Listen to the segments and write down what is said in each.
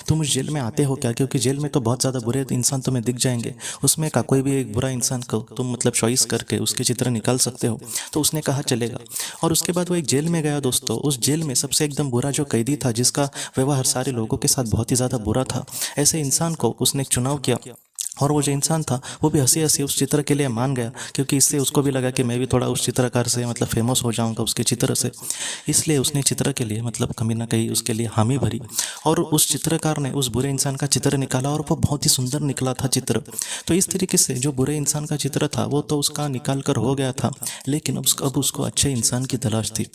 तुम उस जेल में आते हो क्या, क्योंकि जेल में तो बहुत ज़्यादा बुरे इंसान तुम्हें दिख जाएंगे, उसमें का कोई भी एक बुरा इंसान को तुम मतलब चॉइस करके उसके चित्र निकाल सकते हो। तो उसने कहा चलेगा। और उसके बाद वो एक जेल में गया दोस्तों। उस जेल में सबसे एकदम बुरा जो कैदी था, जिसका व्यवहार सारे लोगों के साथ बहुत ही ज़्यादा बुरा था, ऐसे इंसान को उसने एक चुनाव किया। और वो जो इंसान था वो भी हंसी हंसी उस चित्र के लिए मान गया, क्योंकि इससे उसको भी लगा कि मैं भी थोड़ा उस चित्रकार से मतलब फेमस हो जाऊंगा उसके चित्र से। इसलिए उसने चित्र के लिए मतलब कहीं ना कहीं उसके लिए हामी भरी। और उस चित्रकार ने उस बुरे इंसान का चित्र निकाला और वो बहुत ही सुंदर निकला था चित्र। तो इस तरीके से जो बुरे इंसान का चित्र था वो तो उसका निकाल कर हो गया था, लेकिन अब उसको अच्छे इंसान की तलाश थी।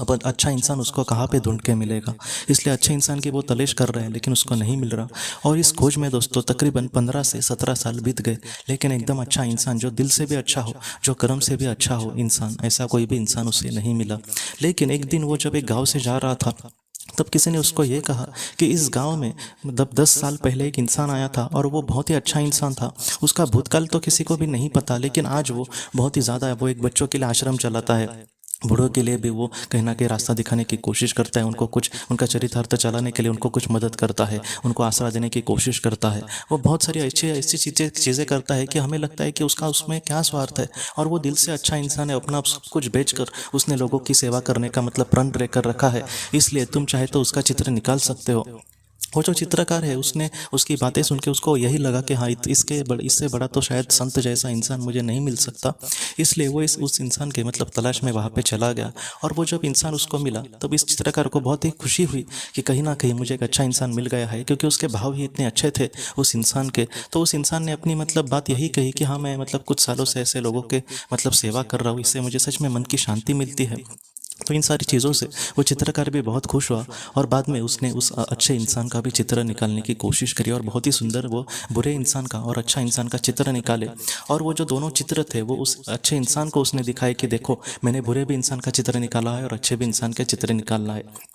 अब अच्छा इंसान उसको कहाँ पे ढूंढ के मिलेगा, इसलिए अच्छे इंसान की वो तलाश कर रहे हैं, लेकिन उसको नहीं मिल रहा। और इस खोज में दोस्तों तकरीबन 15 से 17 साल बीत गए, लेकिन एकदम अच्छा इंसान जो दिल से भी अच्छा हो, जो कर्म से भी अच्छा हो इंसान, ऐसा कोई भी इंसान उसे नहीं मिला। लेकिन एक दिन वो जब एक गांव से जा रहा था, तब किसी ने उसको ये कहा कि इस गांव में मतलब 10 साल पहले एक इंसान आया था और वो बहुत ही अच्छा इंसान था। उसका भूतकाल तो किसी को भी नहीं पता, लेकिन आज वो बहुत ही ज़्यादा, वो एक बच्चों के लिए आश्रम चलाता है, बूढ़ों के लिए भी वो कहीं ना कहीं रास्ता दिखाने की कोशिश करता है, उनको कुछ उनका चरितार्थ चलाने के लिए उनको कुछ मदद करता है, उनको आसरा देने की कोशिश करता है। वो बहुत सारी अच्छी ऐसी चीज़ें करता है कि हमें लगता है कि उसका उसमें क्या स्वार्थ है। और वो दिल से अच्छा इंसान है, अपना सब कुछ बेचकर उसने लोगों की सेवा करने का मतलब प्रण लेकर रखा है। इसलिए तुम चाहे तो उसका चित्र निकाल सकते हो। वो जो चित्रकार है उसने उसकी बातें सुन के उसको यही लगा कि हाँ इससे बड़ा तो शायद संत जैसा इंसान मुझे नहीं मिल सकता। इसलिए वो इस उस इंसान के मतलब तलाश में वहाँ पे चला गया। और वो जब इंसान उसको मिला तब इस चित्रकार को बहुत ही खुशी हुई कि कहीं ना कहीं मुझे एक अच्छा इंसान मिल गया है, क्योंकि उसके भाव ही इतने अच्छे थे उस इंसान के। तो उस इंसान ने अपनी मतलब बात यही कही कि हाँ मैं मतलब कुछ सालों से ऐसे लोगों के मतलब सेवा कर रहा हूँ, इससे मुझे सच में मन की शांति मिलती है। तो इन सारी चीज़ों से वो चित्रकार भी बहुत खुश हुआ। और बाद में उसने उस अच्छे इंसान का भी चित्र निकालने की कोशिश करी, और बहुत ही सुंदर वो बुरे इंसान का और अच्छा इंसान का चित्र निकाले। और वो जो दोनों चित्र थे वो उस अच्छे इंसान को उसने दिखाए कि देखो मैंने बुरे भी इंसान का चित्र निकाला है और अच्छे भी इंसान का चित्र निकालना है।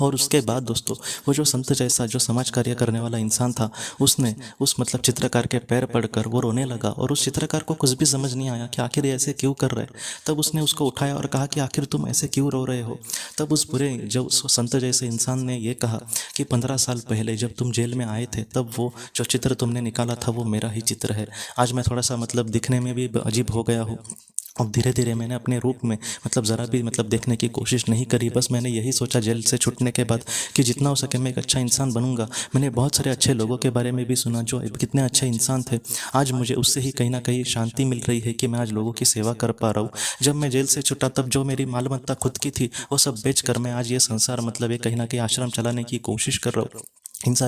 और उसके बाद दोस्तों वो जो संत जैसा जो समाज कार्य करने वाला इंसान था, उसने उस मतलब चित्रकार के पैर पड़कर वो रोने लगा। और उस चित्रकार को कुछ भी समझ नहीं आया कि आखिर ये ऐसे क्यों कर रहे। तब उसने उसको उठाया और कहा कि आखिर तुम ऐसे क्यों रो रहे हो। तब उस बुरे जो संत जैसे इंसान ने ये कहा कि 15 साल पहले जब तुम जेल में आए थे तब वो जो चित्र तुमने निकाला था वो मेरा ही चित्र है। आज मैं थोड़ा सा मतलब दिखने में भी अजीब हो गया हूँ। अब धीरे धीरे मैंने अपने रूप में मतलब ज़रा भी मतलब देखने की कोशिश नहीं करी। बस मैंने यही सोचा जेल से छूटने के बाद कि जितना हो सके मैं एक अच्छा इंसान बनूंगा। मैंने बहुत सारे अच्छे लोगों के बारे में भी सुना जो कितने अच्छे इंसान थे। आज मुझे उससे ही कहीं ना कहीं शांति मिल रही है कि मैं आज लोगों की सेवा कर पा रहा हूँ। जब मैं जेल से छूटा तब जो मेरी मालमत्ता खुद की थी वो सब बेच कर मैं आज ये संसार मतलब ये कहीं ना कहीं आश्रम चलाने की कोशिश कर रहा हूँ। इन